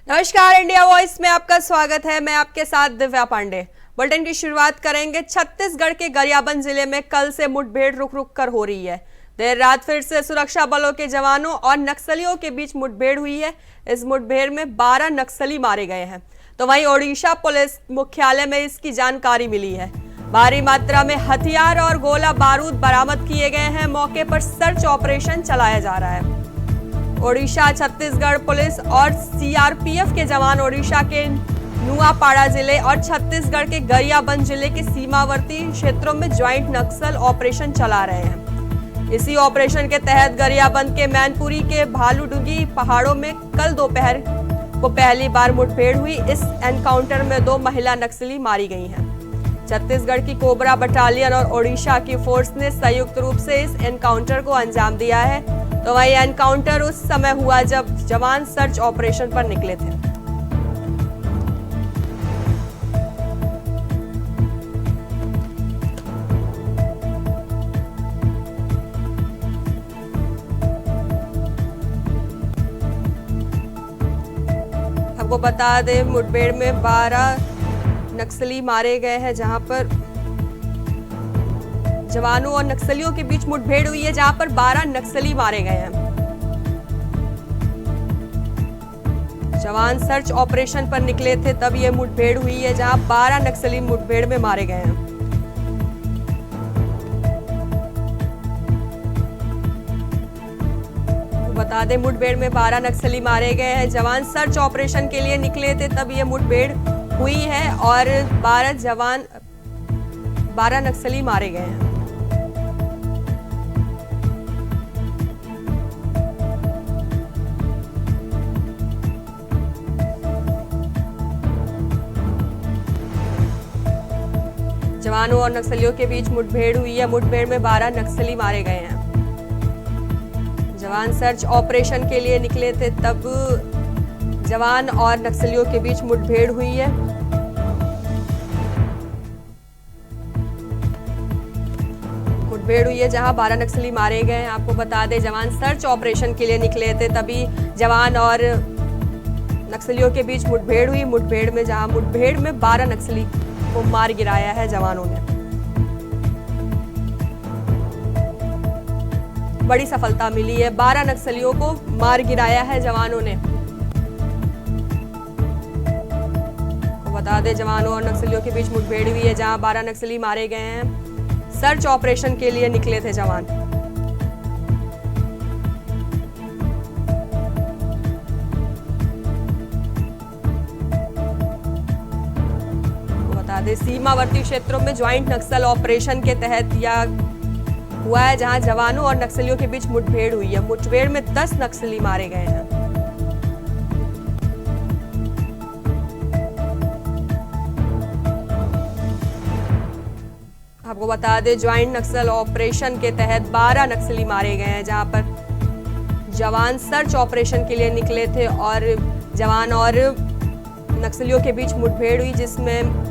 नमस्कार, India voice में आपका स्वागत है। मैं आपके साथ दिव्या पांडे। बुलेटिन की शुरुआत करेंगे। छत्तीसगढ़ के गरियाबंद जिले में कल से मुठभेड़ रुक रुक कर हो रही है। देर रात फिर से सुरक्षा बलों के जवानों और नक्सलियों के बीच मुठभेड़ हुई है। इस मुठभेड़ में 12 नक्सली मारे गए हैं, तो वहीं ओडिशा पुलिस मुख्यालय में इसकी जानकारी मिली है। भारी मात्रा में हथियार और गोला बारूद बरामद किए गए हैं। मौके पर सर्च ऑपरेशन चलाया जा रहा है। ओडिशा, छत्तीसगढ़ पुलिस और सीआरपीएफ के जवान ओडिशा के नुआपाड़ा जिले और छत्तीसगढ़ के गरियाबंद जिले के सीमावर्ती क्षेत्रों में ज्वाइंट नक्सल ऑपरेशन चला रहे हैं। इसी ऑपरेशन के तहत गरियाबंद के मैनपुरी के भालूडुंगी पहाड़ों में कल दोपहर को पहली बार मुठभेड़ हुई। इस एनकाउंटर में 2 महिला नक्सली मारी गई हैं। छत्तीसगढ़ की कोबरा बटालियन और ओडिशा की फोर्स ने संयुक्त रूप से इस एनकाउंटर को अंजाम दिया है। तो वही एनकाउंटर उस समय हुआ जब जवान सर्च ऑपरेशन पर निकले थे। आपको बता दें, मुठभेड़ में 12 नक्सली मारे गए हैं, जहां पर जवानों और नक्सलियों के बीच मुठभेड़ हुई है, जहां पर 12 नक्सली मारे गए हैं। जवान सर्च ऑपरेशन पर निकले थे तब ये मुठभेड़ हुई है, जहां 12 नक्सली मुठभेड़ में मारे गए हैं। बता दें, मुठभेड़ में 12 नक्सली मारे गए हैं। जवान सर्च ऑपरेशन के लिए निकले थे तब ये मुठभेड़ हुई है और 12 नक्सली मारे गए हैं। जवानों और नक्सलियों के बीच मुठभेड़ हुई है। मुठभेड़ में 12 नक्सली मारे गए हैं। जवान सर्च ऑपरेशन के लिए निकले थे तब जवान और नक्सलियों के बीच मुठभेड़ हुई है। मुठभेड़ हुई है जहां 12 नक्सली मारे गए हैं। आपको बता दें, जवान सर्च ऑपरेशन के लिए निकले थे तभी जवान और नक्सलियों के बीच मुठभेड़ हुई। मुठभेड़ में 12 नक्सली को मार गिराया है जवानों ने। बड़ी सफलता मिली है। 12 नक्सलियों को मार गिराया है जवानों ने। तो बता दें, जवानों और नक्सलियों के बीच मुठभेड़ हुई है जहां 12 नक्सली मारे गए हैं। सर्च ऑपरेशन के लिए निकले थे जवान। सीमावर्ती क्षेत्रों में ज्वाइंट नक्सल ऑपरेशन के तहत यह हुआ है, जहां जवानों और नक्सलियों के बीच मुठभेड़ हुई है। मुठभेड़ में 10 नक्सली मारे गए हैं। आपको बता दें, ज्वाइंट नक्सल ऑपरेशन के तहत 12 नक्सली मारे गए हैं, जहां पर जवान सर्च ऑपरेशन के लिए निकले थे और जवान और नक्सलियों के बीच मुठभेड़ हुई, जिसमें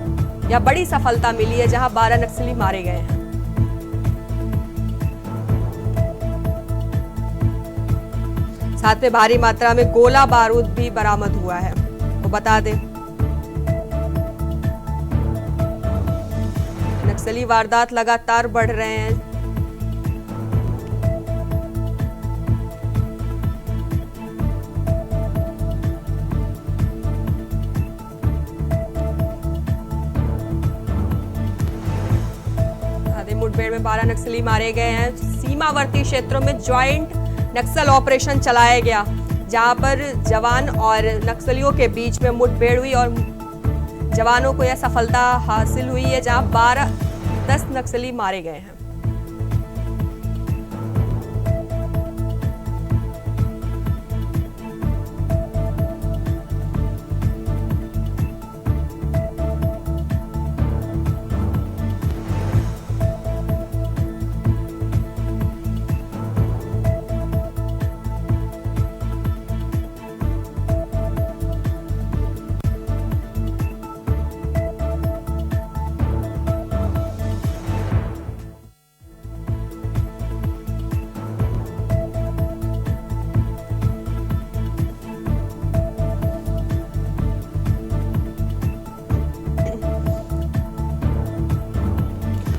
यह बड़ी सफलता मिली है, जहां 12 नक्सली मारे गए हैं। साथ में भारी मात्रा में गोला बारूद भी बरामद हुआ है। तो बता दें, नक्सली वारदात लगातार बढ़ रहे हैं। मुठभेड़ में 12 नक्सली मारे गए हैं। सीमावर्ती क्षेत्रों में ज्वाइंट नक्सल ऑपरेशन चलाया गया, जहां पर जवान और नक्सलियों के बीच में मुठभेड़ हुई और जवानों को यह सफलता हासिल हुई है, जहां 10 नक्सली मारे गए हैं।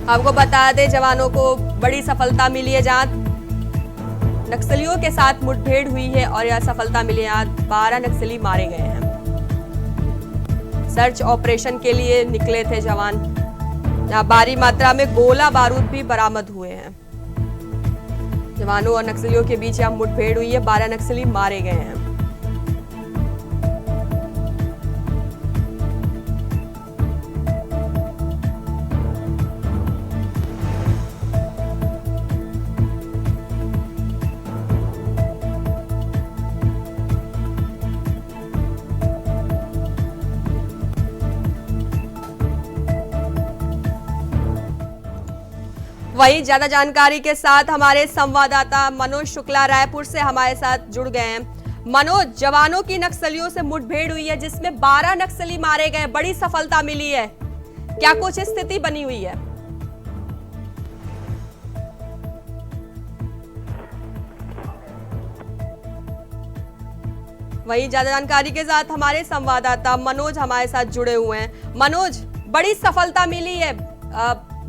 आपको बता दें, जवानों को बड़ी सफलता मिली है जहां नक्सलियों के साथ मुठभेड़ हुई है और यह सफलता मिली है। 12 नक्सली मारे गए हैं। सर्च ऑपरेशन के लिए निकले थे जवान। यहाँ भारी मात्रा में गोला बारूद भी बरामद हुए हैं। जवानों और नक्सलियों के बीच यहाँ मुठभेड़ हुई है। 12 नक्सली मारे गए हैं। वहीं ज्यादा जानकारी के साथ हमारे संवाददाता मनोज शुक्ला रायपुर से हमारे साथ जुड़ गए हैं। मनोज, जवानों की नक्सलियों से मुठभेड़ हुई है जिसमें 12 नक्सली मारे गए, बड़ी सफलता मिली है, क्या कुछ स्थिति बनी हुई है? वहीं ज्यादा जानकारी के साथ हमारे संवाददाता मनोज हमारे साथ जुड़े हुए हैं। मनोज, बड़ी सफलता मिली है,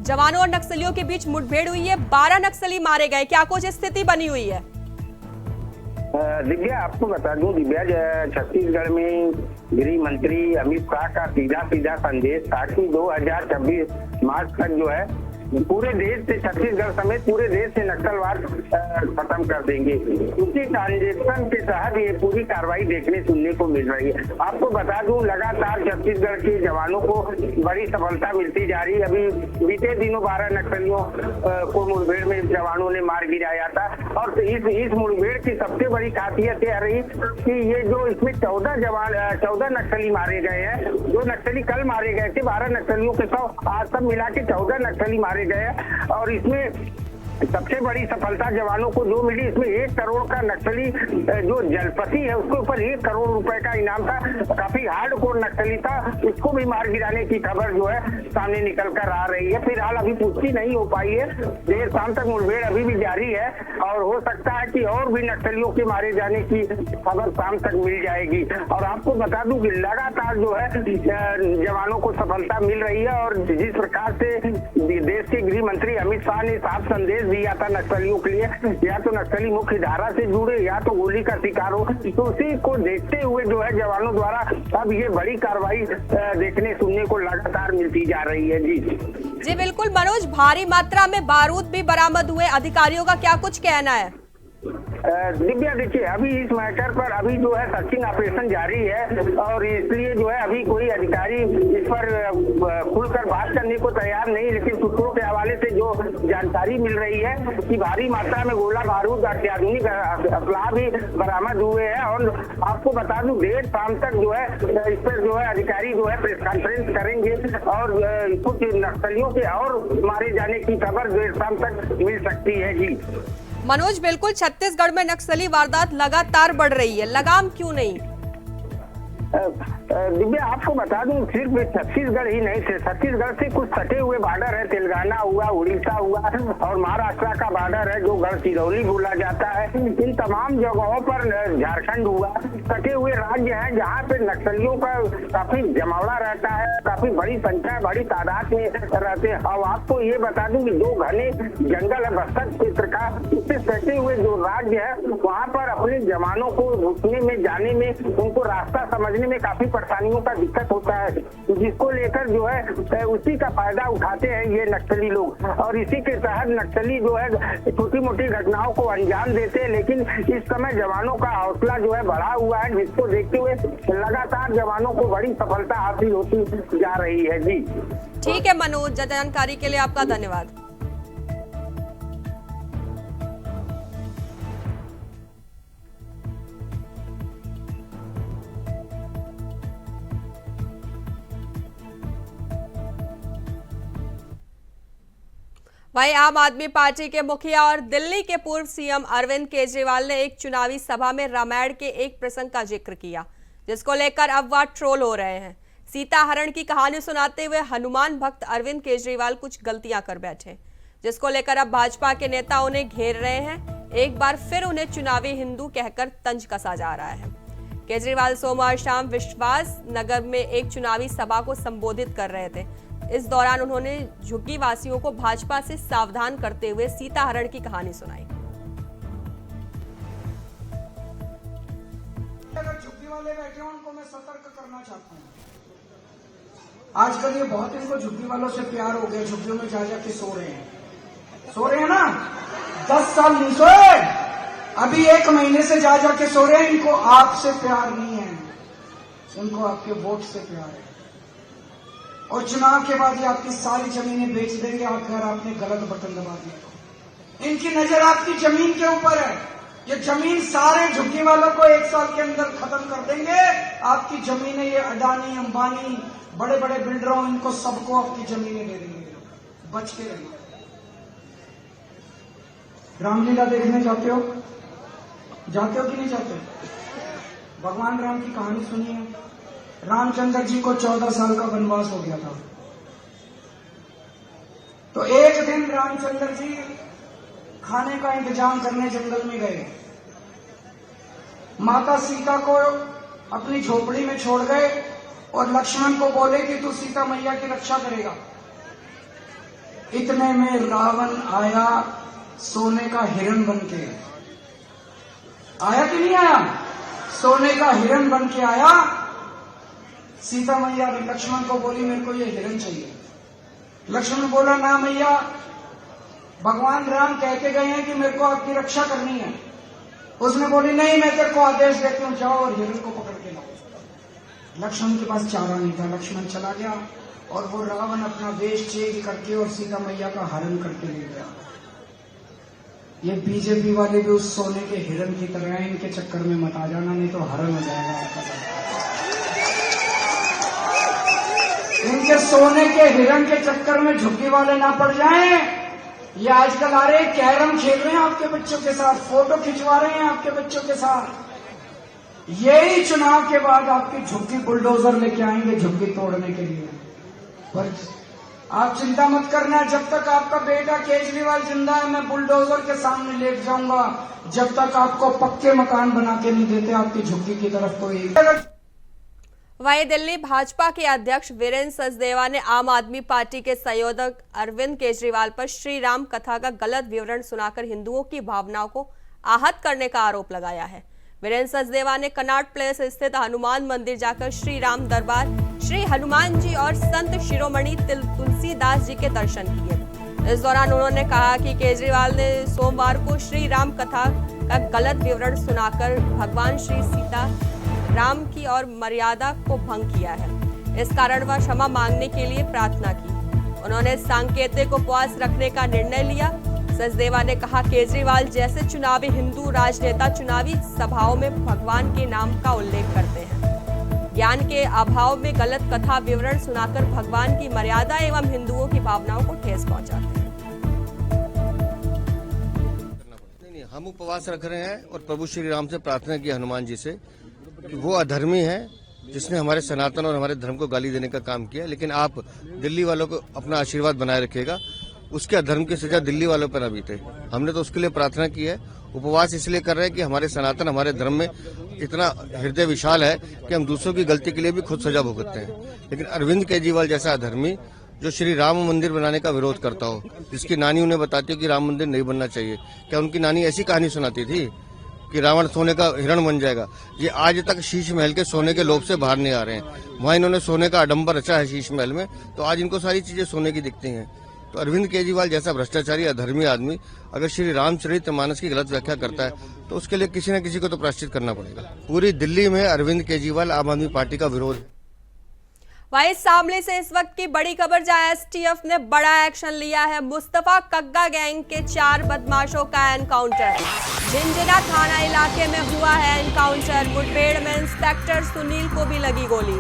जवानों और नक्सलियों के बीच मुठभेड़ हुई है, 12 नक्सली मारे गए, क्या कुछ स्थिति बनी हुई है? दिव्या, आपको बता दूं दिव्या, छत्तीसगढ़ में गृह मंत्री अमित शाह का सीधा संदेश था कि 2026 मार्च तक जो है पूरे देश से, छत्तीसगढ़ समेत पूरे देश से नक्सलवाद खत्म कर देंगे। उसी ट्रांजेक्शन के तहत ये पूरी कार्रवाई देखने सुनने को मिल रही है। आपको बता दूं, लगातार छत्तीसगढ़ के जवानों को बड़ी सफलता मिलती जा रही है। अभी बीते दिनों 12 नक्सलियों को मुठभेड़ में जवानों ने मार गिराया था और इस मुठभेड़ की सबसे बड़ी खासियत यह रही कि ये जो इसमें 14 नक्सली मारे गए हैं। जो नक्सली कल मारे गए थे 12 नक्सलियों के आज सब मिला के 14 नक्सली मारे गए और इसमें सबसे बड़ी सफलता जवानों को जो मिली, इसमें 1 करोड़ का नक्सली जो जलपति है उसके ऊपर 1 करोड़ रुपए का इनाम था। काफी हार्डकोर नक्सली था, उसको भी मार गिराने की खबर जो है सामने निकल कर आ रही है। फिलहाल अभी पुष्टि नहीं हो पाई है, देर शाम तक मुठभेड़ अभी भी जारी है और हो सकता है कि और भी नक्सलियों के मारे जाने की खबर शाम तक मिल जाएगी। और आपको बता दूं कि लगातार जो है जवानों को सफलता मिल रही है और जिस प्रकार से देश के गृह मंत्री अमित शाह ने साफ संदेश दिया था नक्सलियों के लिए, या तो नक्सली मुख्य धारा से जुड़े या तो गोली का शिकार हो, तो उसी को देखते हुए जो है जवानों द्वारा अब ये बड़ी कार्रवाई देखने सुनने को लगातार मिलती जा रही है। जी बिल्कुल मनोज, भारी मात्रा में बारूद भी बरामद हुए, अधिकारियों का क्या कुछ कहना है? दिव्या, देखिए, अभी इस मैटर पर अभी जो है सर्चिंग ऑपरेशन जारी है और इसलिए जो है अभी कोई अधिकारी इस पर खुलकर बात करने को तैयार नहीं, लेकिन सूत्रों के हवाले से जो जानकारी मिल रही है कि भारी मात्रा में गोला बारूद अत्याधुनिक असलाह भी बरामद हुए हैं। और आपको बता दूं, देर शाम तक जो है इस पर जो है अधिकारी जो है प्रेस कॉन्फ्रेंस करेंगे और कुछ नक्सलियों के और मारे जाने की खबर देर शाम तक मिल सकती है। जी मनोज, बिल्कुल छत्तीसगढ़ में नक्सली वारदात लगातार बढ़ रही है, लगाम क्यों नहीं? दिव्या, आपको बता दूं, सिर्फ छत्तीसगढ़ ही नहीं, छत्तीसगढ़ से कुछ सटे हुए बॉर्डर है, तेलंगाना हुआ, उड़ीसा हुआ और महाराष्ट्र का बॉर्डर है जो गढ़चिरौली बोला जाता है। इन तमाम जगहों पर झारखंड हुआ, सटे हुए राज्य हैं जहां पे नक्सलियों का काफी जमावड़ा रहता है, काफी बड़ी संख्या, बड़ी तादाद में रहते हैं। और आपको ये बता दूं कि जो घने जंगल है बस्तर क्षेत्र का, उससे सटे हुए जो राज्य है वहाँ पर अपने जवानों को घुसने में, जाने में, उनको रास्ता समझने में काफी परेशानियों का दिक्कत होता है, जिसको लेकर जो है उसी का फायदा उठाते हैं ये नक्सली लोग और इसी के तहत नक्सली जो है छोटी मोटी घटनाओं को अंजाम देते हैं। लेकिन इस समय जवानों का हौसला जो है बढ़ा हुआ है, जिसको देखते हुए लगातार जवानों को बड़ी सफलता हासिल होती जा रही है। जी ठीक है मनोज, जानकारी के लिए आपका धन्यवाद। वहीं आम आदमी पार्टी के मुखिया और दिल्ली के पूर्व सीएम अरविंद केजरीवाल ने एक चुनावी सभा में रामायण के एक प्रसंग का जिक्र किया, जिसको लेकर अब वह ट्रोल हो रहे हैं। सीता हरण की कहानी सुनाते हुए हनुमान भक्त अरविंद केजरीवाल कुछ गलतियां कर बैठे, जिसको लेकर अब भाजपा के नेता उन्हें घेर रहे हैं। एक बार फिर उन्हें चुनावी हिंदू कहकर तंज कसा जा रहा है। केजरीवाल सोमवार शाम विश्वास नगर में एक चुनावी सभा को संबोधित कर रहे थे। इस दौरान उन्होंने झुग्गी वासियों को भाजपा से सावधान करते हुए सीताहरण की कहानी सुनाई। अगर झुग्गी वाले बैठे हो उनको मैं सतर्क करना चाहता हूँ। आजकल ये बहुत इनको झुग्गी वालों से प्यार हो गया, झुग्गियों में जा जाके सो रहे हैं ना। 10 साल नहीं सोए, अभी 1 महीने से जा जाके सो रहे हैं। इनको आपसे प्यार नहीं है, उनको आपके वोट से प्यार है। और चुनाव के बाद ये आपकी सारी जमीनें बेच देंगे अगर आपने गलत बटन दबा दिया। इनकी नजर आपकी जमीन के ऊपर है। ये जमीन सारे झुग्गी वालों को 1 साल के अंदर खत्म कर देंगे। आपकी जमीनें ये अडानी, अंबानी, बड़े बड़े बिल्डरों, इनको सबको आपकी जमीनें दे देंगे। बच के रहना। रामलीला देखने जाते हो कि नहीं जाते? भगवान राम की कहानी सुनी है। रामचंद्र जी को 14 साल का वनवास हो गया था। तो एक दिन रामचंद्र जी खाने का इंतजाम करने जंगल में गए। माता सीता को अपनी झोपड़ी में छोड़ गए और लक्ष्मण को बोले कि तू सीता मैया की रक्षा करेगा। इतने में रावण आया सोने का हिरण बन के। आया कि नहीं आया? सोने का हिरण बन के आया। सीता मैया लक्ष्मण को बोली मेरे को ये हिरण चाहिए। लक्ष्मण बोला ना मैया, भगवान राम कह के गए हैं कि मेरे को आपकी रक्षा करनी है। उसने बोली नहीं, मैं तेरे को आदेश देती हूँ, जाओ और हिरण को पकड़ के लाओ। लक्ष्मण के पास चारा नहीं था। लक्ष्मण चला गया और वो रावण अपना वेश चेंज करके और सीता मैया का हरण करके ले गया। ये बीजेपी वाले भी उस सोने के हिरण की तरह है। इनके चक्कर में मत आ जाना, नहीं तो हरण हो जाएगा आपका। इनके सोने के हिरण के चक्कर में झुग्गी वाले ना पड़ जाएं। ये आजकल आ रहे कैरम खेल रहे हैं आपके बच्चों के साथ, फोटो खिंचवा रहे हैं आपके बच्चों के साथ। यही चुनाव के बाद आपकी झुग्गी बुलडोजर लेके आएंगे झुग्गी तोड़ने के लिए। पर आप चिंता मत करना, जब तक आपका बेटा केजरीवाल जिंदा है मैं बुलडोजर के सामने लेट जाऊंगा, जब तक आपको पक्के मकान बना के नहीं देते आपकी झुग्गी की तरफ कोई। वहीं दिल्ली भाजपा के अध्यक्ष वीरेंद्र सचदेवा ने आम आदमी पार्टी के संयोजक अरविंद केजरीवाल पर श्री राम कथा का गलत विवरण सुनाकर हिंदुओं की भावनाओं को आहत करने का आरोप लगाया है। वीरेंद्र सचदेवा ने कनॉट प्लेस स्थित हनुमान मंदिर जाकर श्री राम दरबार, श्री हनुमान जी और संत शिरोमणि तुलसीदास जी के दर्शन किए। इस दौरान उन्होंने कहा कि केजरीवाल ने सोमवार को श्री राम कथा का गलत विवरण सुनाकर भगवान श्री सीता राम की और मर्यादा को भंग किया है। इस कारण वह क्षमा मांगने के लिए प्रार्थना की। उन्होंने सांकेतिक उपवास रखने का निर्णय लिया। सचदेवा ने कहा केजरीवाल जैसे चुनावी हिंदू राजनेता चुनावी सभाओं में भगवान के नाम का उल्लेख करते हैं। ज्ञान के अभाव में गलत कथा विवरण सुनाकर भगवान की मर्यादा एवं हिंदुओं की भावनाओं को ठेस पहुंचाते हैं। हम उपवास रख रहे हैं और प्रभु श्री राम से प्रार्थना की हनुमान जी से कि वो अधर्मी है जिसने हमारे सनातन और हमारे धर्म को गाली देने का काम किया। लेकिन आप दिल्ली वालों को अपना आशीर्वाद बनाए रखिएगा, उसके अधर्म की सजा दिल्ली वालों पर न बीते। हमने तो उसके लिए प्रार्थना की है। उपवास इसलिए कर रहे हैं कि हमारे सनातन हमारे धर्म में इतना हृदय विशाल है कि हम दूसरों की गलती के लिए भी खुद सजा भुगतते हैं। लेकिन अरविंद केजरीवाल जैसा अधर्मी जो श्री राम मंदिर बनाने का विरोध करता हो, जिसकी नानी उन्हें बताती हो कि राम मंदिर नहीं बनना चाहिए, क्या उनकी नानी ऐसी कहानी सुनाती थी कि रावण सोने का हिरण बन जाएगा? ये आज तक शीश महल के सोने के लोभ से बाहर नहीं आ रहे हैं। वहाँ इन्होंने सोने का आडंबर रचा है शीश महल में, तो आज इनको सारी चीजें सोने की दिखती हैं। तो अरविंद केजरीवाल जैसा भ्रष्टाचारी अधर्मी आदमी अगर श्री रामचरितमानस की गलत व्याख्या करता है तो उसके लिए किसी न किसी को तो प्रायश्चित करना पड़ेगा। पूरी दिल्ली में अरविंद केजरीवाल आम आदमी पार्टी का विरोध है। वहीं शामली से इस वक्त की बड़ी खबर जहां एसटीएफ ने बड़ा एक्शन लिया है। मुस्तफा कग्गा गैंग के 4 बदमाशों का एनकाउंटर। झिंझिना थाना इलाके में हुआ है एनकाउंटर। मुठभेड़ में इंस्पेक्टर सुनील को भी लगी गोली।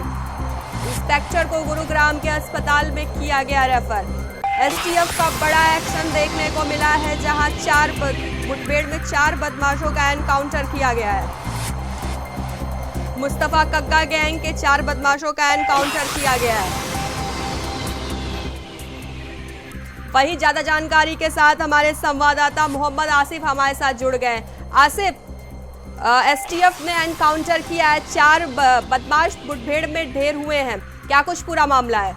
इंस्पेक्टर को गुरुग्राम के अस्पताल में किया गया रेफर। एसटीएफ का बड़ा एक्शन देखने को मिला है जहां मुठभेड़ में 4 बदमाशों का एनकाउंटर किया गया है। मुस्तफा कग्गा गैंग के 4 बदमाशों का एनकाउंटर किया गया है। वहीं ज्यादा जानकारी के साथ हमारे संवाददाता मोहम्मद आसिफ हमारे साथ जुड़ गए। आसिफ, एसटीएफ ने एनकाउंटर किया है, 4 बदमाश मुठभेड़ में ढेर हुए हैं, क्या कुछ पूरा मामला है?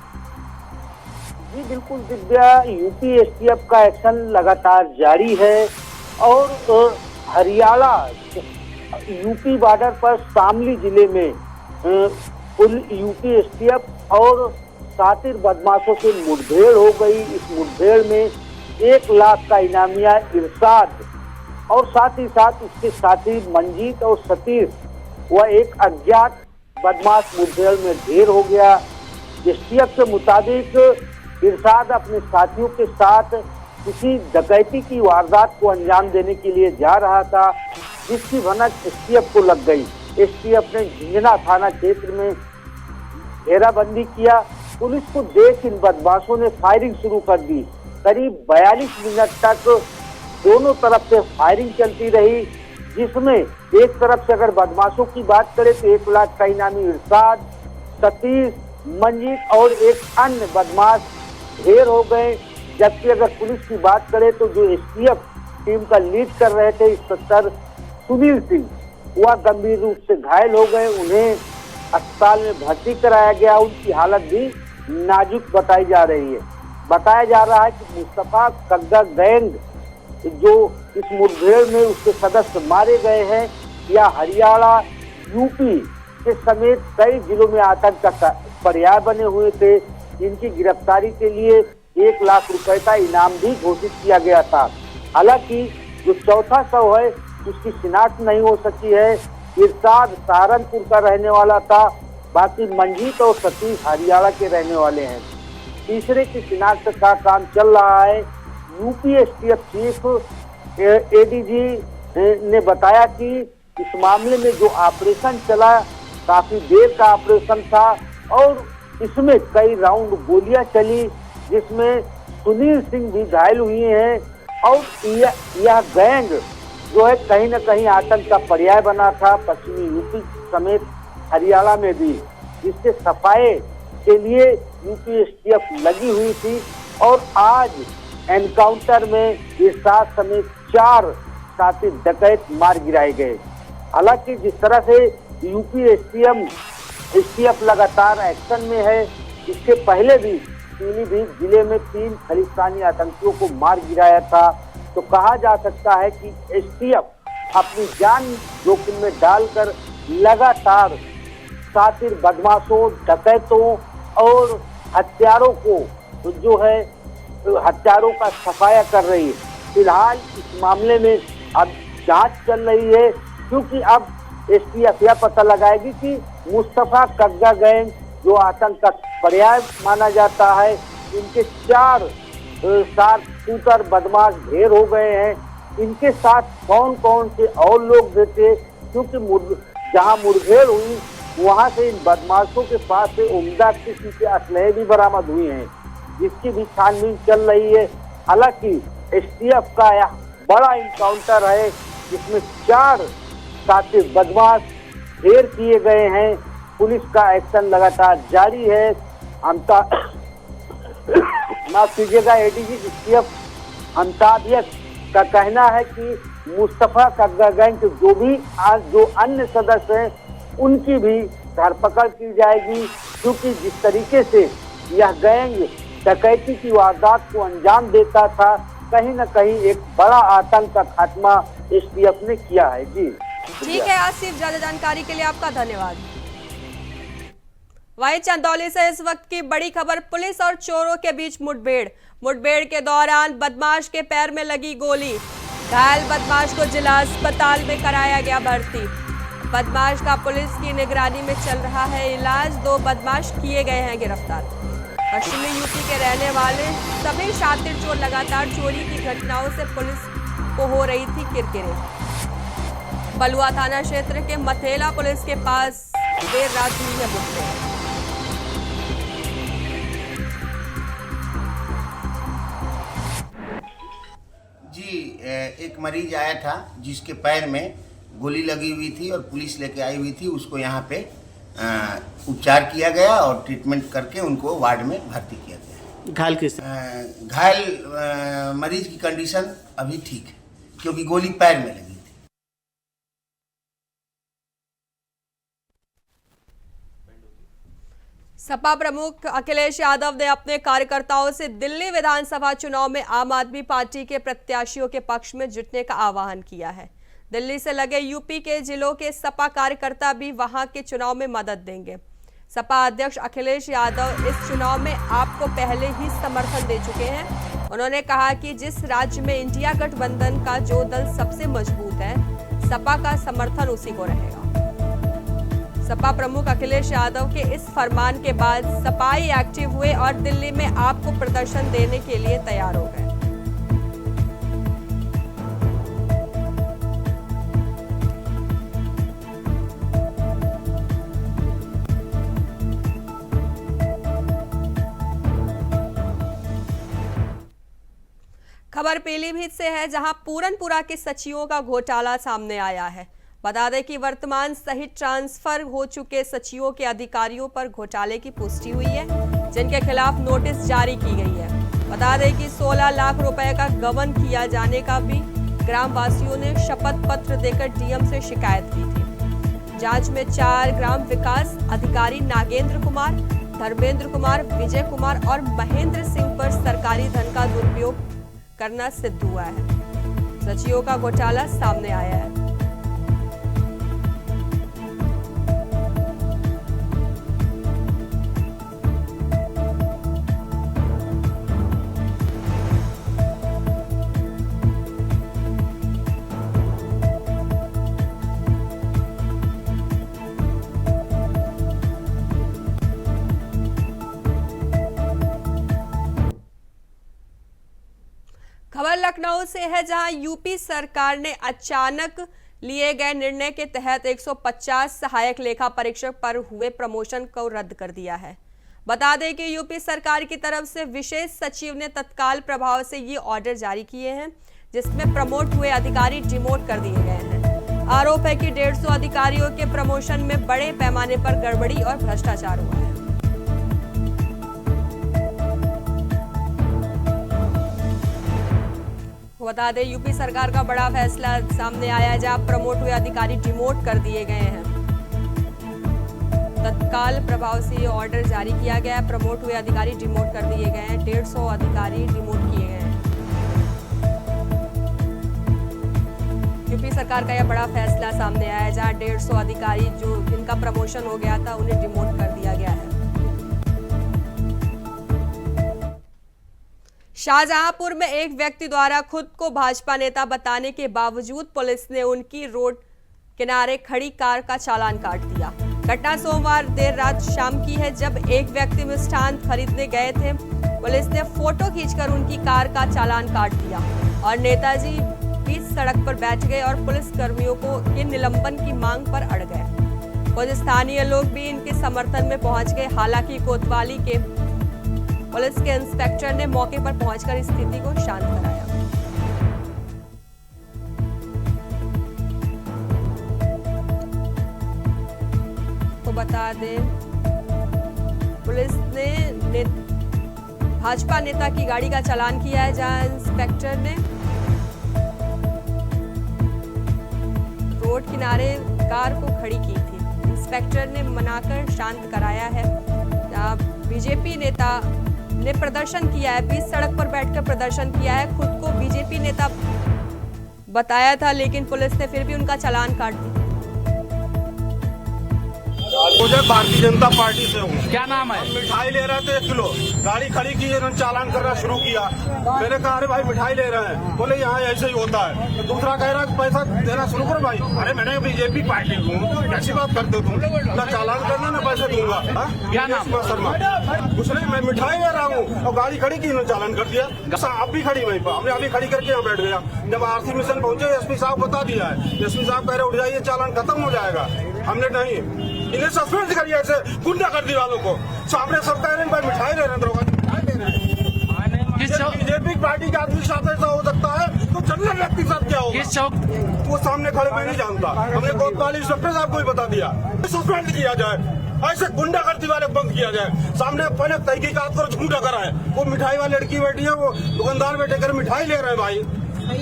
जी बिल्कुल दिव्या, यूपी एसटीएफ का एक्शन लगातार जारी है और हरियाणा यूपी बॉर्डर पर शामली जिले में कुल यूपी एसटीएफ और शातिर बदमाशों से मुठभेड़ हो गई। इस मुठभेड़ में 1 लाख का इनामिया इरशाद और साथ ही साथ उसके साथी मंजीत और सतीश व एक अज्ञात बदमाश मुठभेड़ में ढेर हो गया। एसटीएफ के मुताबिक इरशाद अपने साथियों के साथ किसी डकैती की वारदात को अंजाम देने के लिए जा रहा था, जिसकी भनक एसटीएफ को लग गई। एसटीएफ ने झिंझना थाना क्षेत्र में घेराबंदी किया। पुलिस को देख इन बदमाशों ने फायरिंग शुरू कर दी। करीब 42 मिनट तक दोनों तरफ से फायरिंग चलती रही, जिसमें एक तरफ से अगर बदमाशों की बात करें तो 1 लाख का इनामी इरशाद, सतीश, मंजीत और एक अन्य बदमाश ढेर हो गए। जबकि अगर पुलिस की बात करें तो जो एसटीएफ टीम का लीड कर रहे थे इंस्पेक्टर सुनील सिंह, वह गंभीर रूप से घायल हो गए। उन्हें अस्पताल में भर्ती कराया गया। उनकी हालत भी नाजुक बताई जा रही है। बताया जा रहा है कि मुस्तफा कग्गा गैंग जो इस मुठभेड़ में उसके सदस्य मारे गए हैं, या हरियाणा, यूपी के समेत कई जिलों में आतंक का पर्याय बने हुए थे। इनकी गिरफ्तारी के लिए 1 लाख रुपए का इनाम भी घोषित किया गया था। हालांकि जो चौथा शव है उसकी शिनाख्त नहीं हो सकी है। इरशाद सहारनपुर का रहने वाला था, बाकी मंजीत और सतीश हरियाणा के रहने वाले हैं। तीसरे की शिनाख्त का काम चल रहा है। यूपी एसटीएफ चीफ एडीजी ने बताया कि इस मामले में जो ऑपरेशन चला काफी देर का ऑपरेशन था और इसमें कई राउंड गोलियां चली, जिसमें सुनील सिंह भी घायल हुए हैं। और यह गैंग जो है कहीं न कहीं आतंक का पर्याय बना था पश्चिमी यूपी समेत हरियाणा में भी, जिसके सफाए के लिए यूपी एसटीएफ लगी हुई थी। और आज एनकाउंटर में इरशाद समेत 4 साथी डकैत मार गिराए गए। हालांकि जिस तरह से यूपी एसटीएफ लगातार एक्शन में है, इसके पहले भी पीलीभीत जिले में 3 खालिस्तानी आतंकियों को मार गिराया था। तो कहा जा सकता है कि एसटीएफ अपनी जान जोखिम में डालकर लगातार शातिर बदमाशों, डकैतों और हत्यारों को जो है हत्यारों का सफाया कर रही है। फिलहाल इस मामले में अब जांच चल रही है, क्योंकि अब एसटीएफ यह पता लगाएगी कि मुस्तफा कग्गा गैंग जो आतंक का पर्याय माना जाता है, इनके 4 शूटर बदमाश ढेर हो गए हैं। इनके साथ कौन कौन से और लोग थे, क्योंकि जहां मुठभेड़ हुई वहां से इन बदमाशों के पास से उम्दा किस्म के असलहे भी बरामद हुए हैं, जिसकी भी छानबीन चल रही है। हालांकि एसटीएफ का यह बड़ा इनकाउंटर है, जिसमें 4 साथी बदमाश ढेर किए गए हैं। पुलिस का एक्शन लगातार जारी है। माफ कीजिएगा, एडीजी एसटीएफ अमिताभ का कहना है कि मुस्तफा कग्गा गैंग के जो अन्य सदस्य हैं उनकी भी धरपकड़ की जाएगी, क्योंकि जिस तरीके से यह गैंग डकैती की वारदात को अंजाम देता था, कहीं न कहीं एक बड़ा आतंक का खात्मा एसटीएफ ने किया है। जी ठीक है आसिफ, ज्यादा जानकारी के लिए आपका धन्यवाद। वहीं चंदौली से इस वक्त की बड़ी खबर, पुलिस और चोरों के बीच मुठभेड़ के दौरान बदमाश के पैर में लगी गोली, घायल बदमाश को जिला अस्पताल में कराया गया भर्ती। बदमाश का पुलिस की निगरानी में चल रहा है इलाज। 2 बदमाश किए गए हैं गिरफ्तार। पश्चिमी यूपी के रहने वाले सभी शातिर चोर लगातार चोरी की घटनाओं से पुलिस को हो रही थी किरकिरे। बलुआ थाना क्षेत्र के मथेला पुलिस के पास देर रात हुई है मुठभेड़। जी, एक मरीज आया था जिसके पैर में गोली लगी हुई थी और पुलिस लेके आई हुई थी। उसको यहाँ पे उपचार किया गया और ट्रीटमेंट करके उनको वार्ड में भर्ती किया गया। घायल किस घायल मरीज की कंडीशन अभी ठीक है, क्योंकि गोली पैर में लगी थी। सपा प्रमुख अखिलेश यादव ने अपने कार्यकर्ताओं से दिल्ली विधानसभा चुनाव में आम आदमी पार्टी के प्रत्याशियों के पक्ष में जुटने का आह्वान किया है। दिल्ली से लगे यूपी के जिलों के सपा कार्यकर्ता भी वहां के चुनाव में मदद देंगे। सपा अध्यक्ष अखिलेश यादव इस चुनाव में आपको पहले ही समर्थन दे चुके हैं। उन्होंने कहा कि जिस राज्य में इंडिया गठबंधन का जो दल सबसे मजबूत है, सपा का समर्थन उसी को रहेगा। सपा प्रमुख अखिलेश यादव के इस फरमान के बाद सपाई एक्टिव हुए और दिल्ली में आपको प्रदर्शन देने के लिए तैयार हो गए। खबर पीलीभीत से है, जहां पूरनपुरा के सचिवों का घोटाला सामने आया है। बता दें कि वर्तमान सहित ट्रांसफर हो चुके सचिवों के अधिकारियों पर घोटाले की पुष्टि हुई है, जिनके खिलाफ नोटिस जारी की गई है। बता दें कि 16 लाख रुपए का गबन किया जाने का भी ग्रामवासियों ने शपथ पत्र देकर डीएम से शिकायत की थी। जांच में 4 ग्राम विकास अधिकारी नागेंद्र कुमार, धर्मेंद्र कुमार, विजय कुमार और महेंद्र सिंह पर सरकारी धन का दुरुपयोग करना सिद्ध हुआ है। सचिवों का घोटाला सामने आया है। खबर लखनऊ से है, जहां यूपी सरकार ने अचानक लिए गए निर्णय के तहत 150 सहायक लेखा परीक्षक पर हुए प्रमोशन को रद्द कर दिया है। बता दें कि यूपी सरकार की तरफ से विशेष सचिव ने तत्काल प्रभाव से ये ऑर्डर जारी किए हैं, जिसमें प्रमोट हुए अधिकारी डिमोट कर दिए गए हैं। आरोप है कि 150 अधिकारियों के प्रमोशन में बड़े पैमाने पर गड़बड़ी और भ्रष्टाचार हुआ है। बता दें, यूपी सरकार का बड़ा फैसला सामने आया है, जहां प्रमोट हुए अधिकारी डिमोट कर दिए गए हैं। तत्काल प्रभाव से ये ऑर्डर जारी किया गया है। प्रमोट हुए अधिकारी डिमोट कर दिए गए हैं। 150 अधिकारी डिमोट किए गए हैं। यूपी सरकार का यह बड़ा फैसला सामने आया है, जहां 150 अधिकारी जिनका प्रमोशन हो गया था, उन्हें डिमोट कर दिया गया है। शाहजहांपुर में एक व्यक्ति द्वारा खुद को भाजपा नेता बताने के बावजूद पुलिस ने उनकी रोड किनारे खड़ी कार का चालान काट दिया। घटना सोमवार देर रात शाम की है, जब एक व्यक्ति मिष्ठान खरीदने गए थे। पुलिस ने फोटो खींचकर उनकी कार का चालान काट दिया और नेताजी बीच सड़क पर बैठ गए और पुलिस कर्मियों को के निलंबन की मांग पर अड़ गए। कुछ स्थानीय लोग भी इनके समर्थन में पहुंच गए। हालांकि कोतवाली के पुलिस के इंस्पेक्टर ने मौके पर पहुंचकर स्थिति को शांत कराया। तो बता दें, पुलिस ने भाजपा नेता की गाड़ी का चालान किया है, जहां इंस्पेक्टर ने रोड किनारे कार को खड़ी की थी। इंस्पेक्टर ने मनाकर शांत कराया है। बीजेपी नेता ने प्रदर्शन किया है, बीच सड़क पर बैठकर प्रदर्शन किया है। खुद को बीजेपी नेता बताया था, लेकिन पुलिस ने फिर भी उनका चालान काट दिया। मुझे भारतीय जनता पार्टी से हूँ। क्या नाम है? मिठाई ले रहे थे 1 किलो, गाड़ी खड़ी की, इन्होंने चालान करना शुरू किया। मैंने कहा अरे भाई मिठाई ले रहे हैं, बोले यहाँ ऐसे ही होता है। तो दूसरा कह रहा है पैसा देना शुरू करो भाई। अरे मैंने बीजेपी पार्टी हूँ, कैसी बात करते तुम? ना चालान करना ना पैसे दूंगा। क्या नाम? शर्मा। कुछ नहीं, मैं मिठाई ले रहा हूँ और गाड़ी खड़ी की, इन्होंने चालान कर दिया। अब भी खड़ी वहीं पर, हमने अभी खड़ी करके यहाँ बैठ गया। जब आरसी मिशन पहुंचे, एसपी साहब बता दिया है। एसपी साहब कह रहे उठ जाइए, चालान खत्म हो जाएगा। हमने नहीं, इन्हें सस्पेंड करिए, ऐसे गुंडागर्दी वालों को। सामने सब कह रहे हैं भाई मिठाई ले रहे हैं, मिठाई ले रहे हैं। बीजेपी पार्टी के आदमी साथ ऐसा हो सकता है, तो जनरल व्यक्ति साथ क्या होगा? किस चौक? वो सामने खड़े मैं नहीं जानता। हमने कोतवाली इंस्पेक्टर साहब को ही बता दिया, सस्पेंड किया जाए, ऐसे गुंडागर्दी वाले बंद किया जाए। सामने पहले तहकीकात करो, झूठा कराए। वो मिठाई वाली लड़की बैठी है, वो दुकानदार बैठे कर मिठाई ले रहे हैं भाई,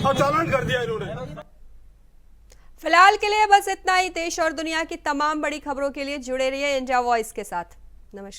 और चालान कर दिया इन्होंने। फिलहाल के लिए बस इतना ही। देश और दुनिया की तमाम बड़ी खबरों के लिए जुड़े रहिए इंडिया वॉइस के साथ। नमस्कार।